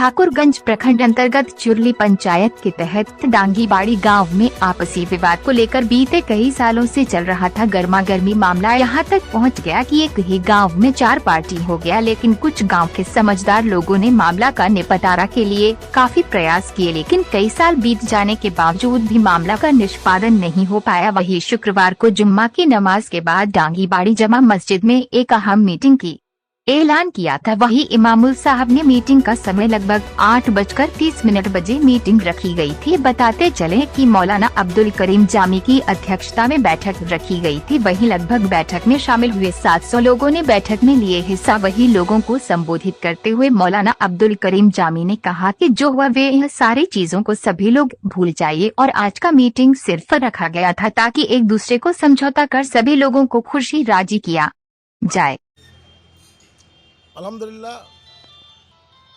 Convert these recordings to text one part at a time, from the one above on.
ठाकुरगंज प्रखंड अंतर्गत चुरली पंचायत के तहत डांगीबाड़ी गांव में आपसी विवाद को लेकर बीते कई सालों से चल रहा था गर्मा गर्मी मामला यहां तक पहुंच गया कि एक ही गांव में 4 पार्टी हो गया। लेकिन कुछ गांव के समझदार लोगों ने मामला का निपटारा के लिए काफी प्रयास किए, लेकिन कई साल बीत जाने के बावजूद भी मामला का निष्पादन नहीं हो पाया। वही शुक्रवार को जुम्मा की नमाज के बाद डांगीबाड़ी जमा मस्जिद में एक अहम मीटिंग की ऐलान किया था। वही इमामुल साहब ने मीटिंग का समय लगभग 8:30 बजे मीटिंग रखी गई थी। बताते चले कि मौलाना अब्दुल करीम जामी की अध्यक्षता में बैठक रखी गई थी। वही लगभग बैठक में शामिल हुए 700 लोगों ने बैठक में लिए हिस्सा। वही लोगों को संबोधित करते हुए मौलाना अब्दुल करीम जामी ने कहा कि जो हुआ वे यह सारी चीजों को सभी लोग भूल जाइए और आज का मीटिंग सिर्फ रखा गया था ताकि एक दूसरे को समझौता कर सभी लोगों को खुशी राजी किया जाए। अल्हम्दुलिल्लाह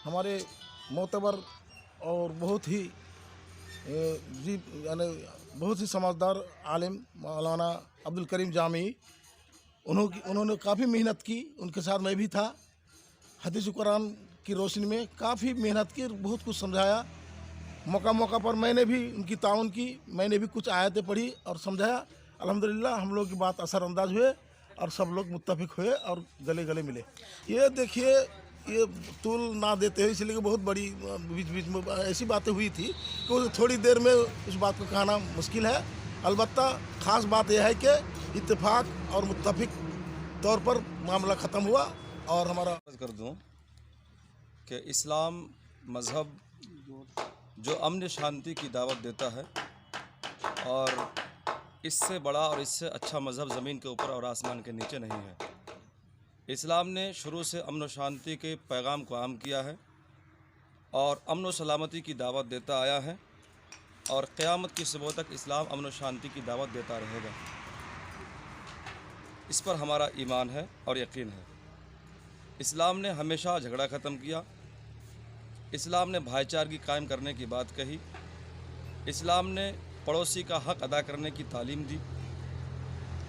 हमारे मोतबर और बहुत ही बहुत ही समझदार आलिम मौलाना अब्दुल करीम जामी उन्होंने काफ़ी मेहनत की। उनके साथ मैं भी था। हदीस कुरान की रोशनी में काफ़ी मेहनत की, बहुत कुछ समझाया। मौका पर मैंने भी उनकी ताउन की, मैंने भी कुछ आयतें पढ़ी और समझाया। अल्हम्दुलिल्लाह हम लोग की बात असरअंदाज हुए और सब लोग मुत्तफिक हुए और गले गले मिले। ये देखिए, ये तूल ना देते हुए इसलिए बहुत बड़ी बीच में ऐसी बातें हुई थी कि थोड़ी देर में उस बात को कहना मुश्किल है। अलबत्ता ख़ास बात यह है कि इत्तेफाक और मुत्तफिक तौर पर मामला ख़त्म हुआ। और हमारा कर दूं कि इस्लाम मज़हब जो अमन शांति की दावत देता है और इससे बड़ा और इससे अच्छा मज़हब ज़मीन के ऊपर और आसमान के नीचे नहीं है। इस्लाम ने शुरू से अमन व शांति के पैगाम को आम किया है और अमन व सलामती की दावत देता आया है और क़यामत की सुबह तक इस्लाम अमन व शांति की दावत देता रहेगा। इस पर हमारा ईमान है और यकीन है। इस्लाम ने हमेशा झगड़ा ख़त्म किया। इस्लाम ने भाईचारगी कायम करने की बात कही। इस्लाम ने पड़ोसी का हक़ अदा करने की तालीम दी।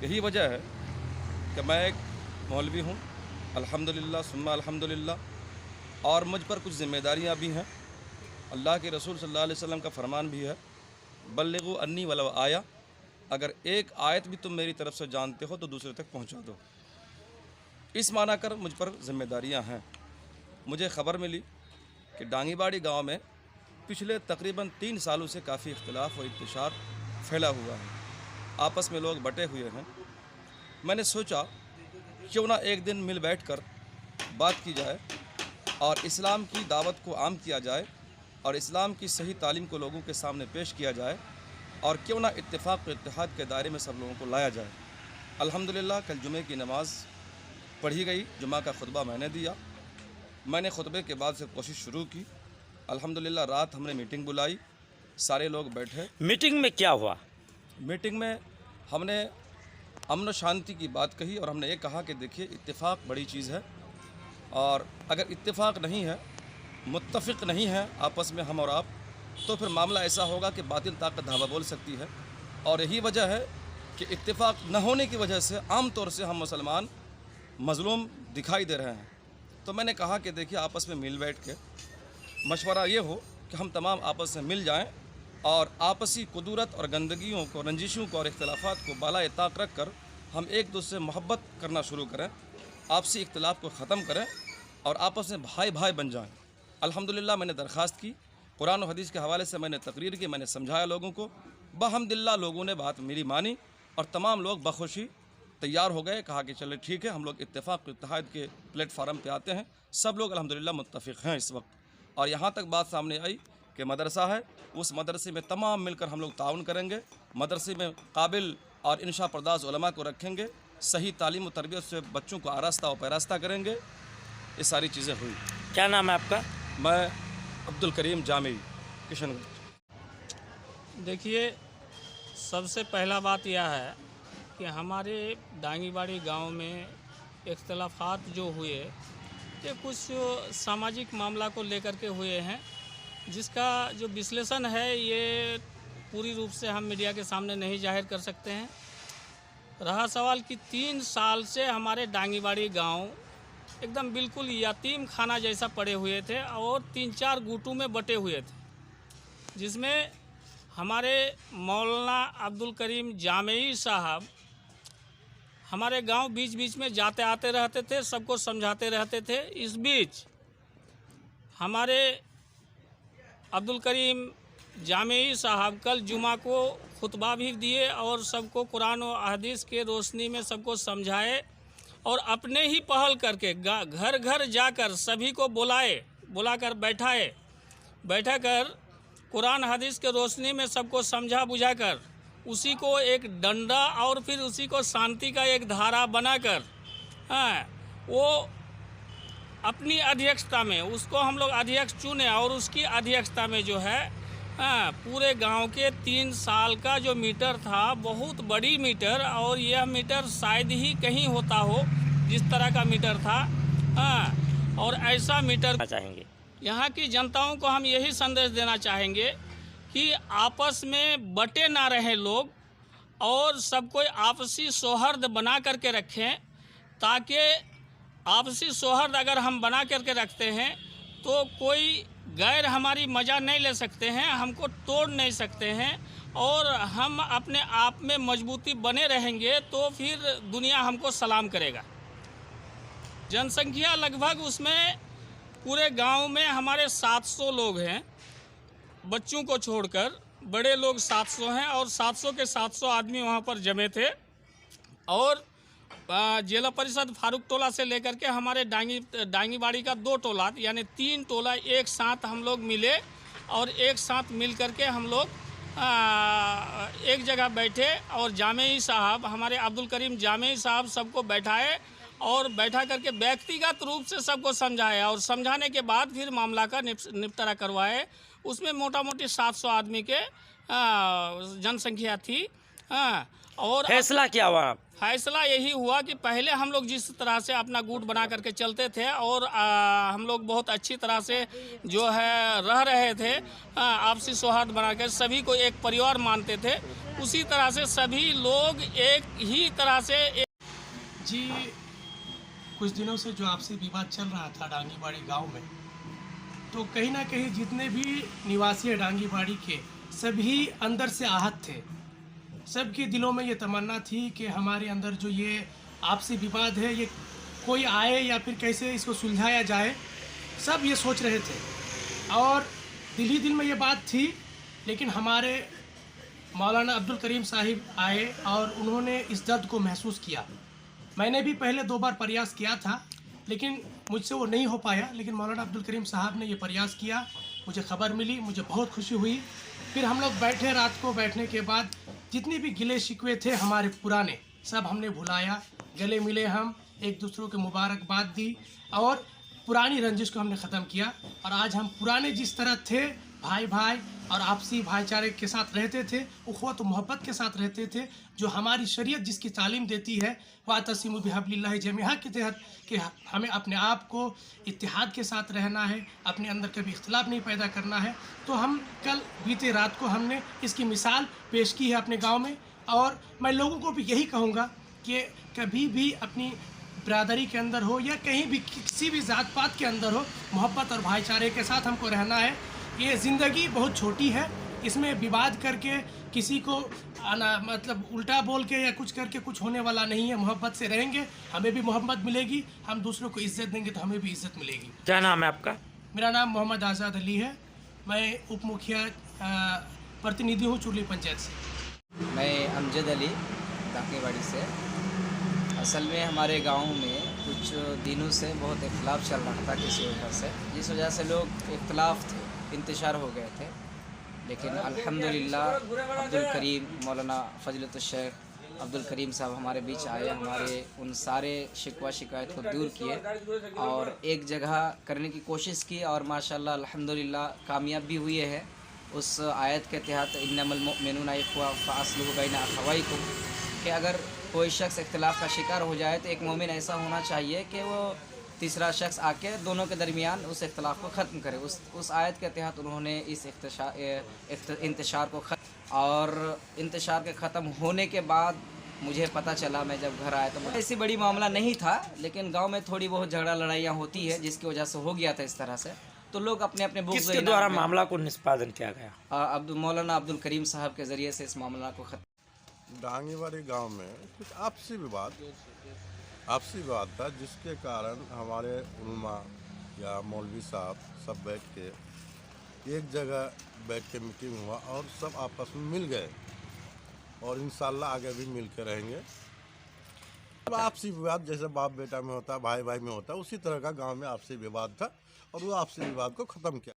यही वजह है कि मैं एक मौलवी हूँ, अल्हम्दुलिल्लाह सुम्मा अल्हम्दुलिल्लाह, और मुझ पर कुछ ज़िम्मेदारियाँ भी हैं। अल्लाह के रसूल सल्लल्लाहु अलैहि वसल्लम का फरमान भी है, बल्लिगु अन्नी वलौ आया, अगर एक आयत भी तुम मेरी तरफ से जानते हो तो दूसरे तक पहुँचा दो। इस माना कर मुझ पर ज़िम्मेदारियाँ हैं। मुझे ख़बर मिली कि डांगीबाड़ी गाँव में पिछले तकरीबन 3 सालों से काफ़ी इख्तिलाफ और इंतशार फैला हुआ है। आपस में लोग बटे हुए हैं। मैंने सोचा क्यों ना एक दिन मिल बैठकर बात की जाए और इस्लाम की दावत को आम किया जाए और इस्लाम की सही तालीम को लोगों के सामने पेश किया जाए और क्यों ना इत्तेफाक व इत्तेहाद के दायरे में सब लोगों को लाया जाए। अल्हम्दुलिल्लाह कल जुमे की नमाज़ पढ़ी गई। जुमा का खुतबा मैंने दिया। मैंने खुतबे के बाद से कोशिश शुरू की। अल्हम्दुलिल्लाह रात हमने मीटिंग बुलाई, सारे लोग बैठे। मीटिंग में क्या हुआ? मीटिंग में हमने अमन शांति की बात कही और हमने ये कहा कि देखिए इत्तेफाक बड़ी चीज़ है और अगर इत्तेफाक नहीं है, मुत्तफिक नहीं है आपस में हम और आप, तो फिर मामला ऐसा होगा कि बातिल ताकत धावा बोल सकती है। और यही वजह है कि इत्तेफाक न होने की वजह से आम तौर से हम मुसलमान मज़लूम दिखाई दे रहे हैं। तो मैंने कहा कि देखिए आपस में मिल बैठ के मशवरा ये हो कि हम तमाम आपस में मिल जाएं और आपसी कुदूरत और गंदगियों को, रंजिशों को और इख्तिलाफ़ात को बाला ताक रख कर हम एक दूसरे से मोहब्बत करना शुरू करें, आपसी इख्तिलाफ़ को ख़त्म करें और आपस में भाई भाई बन जाएं। अल्हम्दुलिल्लाह मैंने दरख्वास्त की, कुरान और हदीस के हवाले से मैंने तकरीर की, मैंने समझाया लोगों को। बहम्दिल्लाह लोगों ने बात मेरी मानी और तमाम लोग बखुशी तैयार हो गए। कहा कि चले ठीक है, हम लोग इत्तेफाक इत्तेहाद के प्लेटफार्म पे आते हैं। सब लोग अल्हम्दुलिल्लाह मुत्तफ़िक़ हैं इस वक्त। और यहाँ तक बात सामने आई कि मदरसा है, उस मदरसे में तमाम मिलकर हम लोग ताउन करेंगे। मदरसे में काबिल और इंशा पर्दाज उलमा को रखेंगे, सही तालीम और तरबियत से बच्चों को आरास्ता और पैरास्ता करेंगे। ये सारी चीज़ें हुई। क्या नाम है आपका? मैं अब्दुल करीम जामी, किशनगंज। देखिए, सबसे पहला बात यह है कि हमारे डांगीबाड़ी गांव में इख्तिलाफ़ात जो हुए ये कुछ सामाजिक मामला को लेकर के हुए हैं, जिसका जो विश्लेषण है ये पूरी रूप से हम मीडिया के सामने नहीं जाहिर कर सकते हैं। रहा सवाल कि 3 साल से हमारे डांगीबाड़ी गांव एकदम बिल्कुल यतीम खाना जैसा पड़े हुए थे और 3-4 गुटों में बटे हुए थे, जिसमें हमारे मौलाना अब्दुल करीम जामेई साहब हमारे गांव बीच बीच में जाते आते रहते थे, सबको समझाते रहते थे। इस बीच हमारे अब्दुल करीम जामेई साहब कल जुमा को खुतबा भी दिए और सबको कुरान और हदीस के रोशनी में सबको समझाए और अपने ही पहल करके घर घर जाकर सभी को बुलाकर बैठाकर कुरान हदीस के रोशनी में सबको समझा बुझाकर उसी को एक डंडा और फिर उसी को शांति का एक धारा बनाकर वो अपनी अध्यक्षता में उसको हम लोग अध्यक्ष चुने और उसकी अध्यक्षता में जो है पूरे गांव के 3 साल का जो मीटर था, बहुत बड़ी मीटर, और यह मीटर शायद ही कहीं होता हो जिस तरह का मीटर था। और ऐसा मीटर चाहेंगे यहाँ की जनताओं को हम यही संदेश देना चाहेंगे कि आपस में बटे ना रहे लोग और सब कोई आपसी सौहार्द बना करके रखें, ताकि आपसी सौहार्द अगर हम बना करके रखते हैं तो कोई गैर हमारी मज़ा नहीं ले सकते हैं, हमको तोड़ नहीं सकते हैं, और हम अपने आप में मजबूती बने रहेंगे तो फिर दुनिया हमको सलाम करेगा। जनसंख्या लगभग उसमें पूरे गांव में हमारे 700 लोग हैं, बच्चों को छोड़कर बड़े लोग 700 हैं, और 700 के 700 आदमी वहां पर जमे थे। और जिला परिषद फारूक टोला से लेकर के हमारे डांगीबाड़ी का 2 टोला यानी 3 टोला एक साथ हम लोग मिले और एक साथ मिल करके हम लोग एक जगह बैठे और जामेई साहब, हमारे अब्दुल करीम जामेई साहब सबको बैठाए और बैठा करके व्यक्तिगत रूप से सबको समझाया और समझाने के बाद फिर मामला का निपटारा करवाए। उसमें मोटा मोटी 700 आदमी के जनसंख्या थी। और फैसला क्या हुआ? फैसला यही हुआ कि पहले हम लोग जिस तरह से अपना गुट बना करके चलते थे और हम लोग बहुत अच्छी तरह से जो है रह रहे थे, आपसी सौहार्द बनाकर सभी को एक परिवार मानते थे, उसी तरह से सभी लोग एक ही तरह से जी कुछ दिनों से जो आपसी विवाद चल रहा था डांगीबाड़ी गांव में, तो कहीं ना कहीं जितने भी निवासी डांगीबाड़ी के सभी अंदर से आहत थे। सबके दिलों में ये तमन्ना थी कि हमारे अंदर जो ये आपसी विवाद है ये कोई आए या फिर कैसे इसको सुलझाया जाए, सब ये सोच रहे थे और दिल ही दिल में ये बात थी। लेकिन हमारे मौलाना अब्दुल करीम साहिब आए और उन्होंने इस दर्द को महसूस किया। मैंने भी पहले 2 बार प्रयास किया था लेकिन मुझसे वो नहीं हो पाया, लेकिन मौलाना अब्दुल करीम साहब ने ये प्रयास किया, मुझे खबर मिली, मुझे बहुत खुशी हुई। फिर हम लोग बैठे, रात को बैठने के बाद जितने भी गिले शिकवे थे हमारे पुराने सब हमने भुलाया, गले मिले, हम एक दूसरे को मुबारकबाद दी और पुरानी रंजिश को हमने ख़त्म किया। और आज हम पुराने जिस तरह थे भाई भाई और आपसी भाईचारे के साथ रहते थे, उख़्वत मोहब्बत के साथ रहते थे, जो हमारी शरीयत जिसकी तालीम देती है वातसिमु बिहब्लिल्लाहि जमीआ के तहत कि हमें अपने आप को इत्तिहाद के साथ रहना है, अपने अंदर कभी इख्तिलाफ नहीं पैदा करना है। तो हम कल बीते रात को हमने इसकी मिसाल पेश की है अपने गांव में। और मैं लोगों को भी यही कहूँगा कि कभी भी अपनी बिरादरी के अंदर हो या कहीं भी किसी भी ज़ात पात के अंदर हो, मोहब्बत और भाईचारे के साथ हमको रहना है। ये ज़िंदगी बहुत छोटी है, इसमें विवाद करके किसी को मतलब उल्टा बोल के या कुछ करके कुछ होने वाला नहीं है। मोहब्बत से रहेंगे, हमें भी मोहब्बत मिलेगी, हम दूसरों को इज्जत देंगे तो हमें भी इज्जत मिलेगी। क्या नाम है आपका? मेरा नाम मोहम्मद आज़ाद अली है, मैं उप मुखिया प्रतिनिधि हूँ चुरली पंचायत से। मैं अमजद अली डांगीबाड़ी से। असल में हमारे गांव में कुछ दिनों से बहुत इख्तिलाफ चल रहा था किसी वजह से, जिस वजह से लोग इख्तिलाफ थे, इंतशार हो गए थे। लेकिन अल्हम्दुलिल्लाह अब्दुल करीम मौलाना फ़ज़ीलतुल शेख अब्दुल करीम साहब हमारे बीच आए, हमारे उन सारे शिकवा शिकायत को दूर किए और एक जगह करने की कोशिश की और माशाल्लाह अल्हम्दुलिल्लाह कामयाब भी हुए हैं। उस आयत के तहत इन्नमल मुमिनूना इख्वा फ़अस्लिहू बैना अख़वैकुम, कि अगर कोई शख्स इख्तिलाफ़ का शिकार हो जाए तो एक मोमिन ऐसा होना चाहिए कि वो तीसरा शख्स आके दोनों के दरमियान उस इख्तिलाफ़ को ख़त्म करे। उस आयत के तहत उन्होंने इस इंतशार को ख़त्म और इंतशार के ख़त्म होने के बाद मुझे पता चला, मैं जब घर आया तो ऐसी बड़ी मामला नहीं था, लेकिन गांव में थोड़ी बहुत झगड़ा लड़ाइयाँ होती है जिसकी वजह से हो गया था इस तरह से। तो लोग अपने अपने बुक्स किसके द्वारा मामला को निष्पादन किया गया? मौलाना अब्दुल करीम साहब के ज़रिए से इस मामला को खत्म। डांगीवाड़ी गांव में कुछ आपसी विवाद था, जिसके कारण हमारे उलमा या मौलवी साहब सब बैठ के एक जगह बैठ के मीटिंग हुआ और सब आपस में मिल गए और इंशाल्लाह आगे भी मिल के रहेंगे। आपसी विवाद जैसे बाप बेटा में होता है, भाई भाई में होता है, उसी तरह का गांव में आपसी विवाद था और वो आपसी विवाद को ख़त्म किया।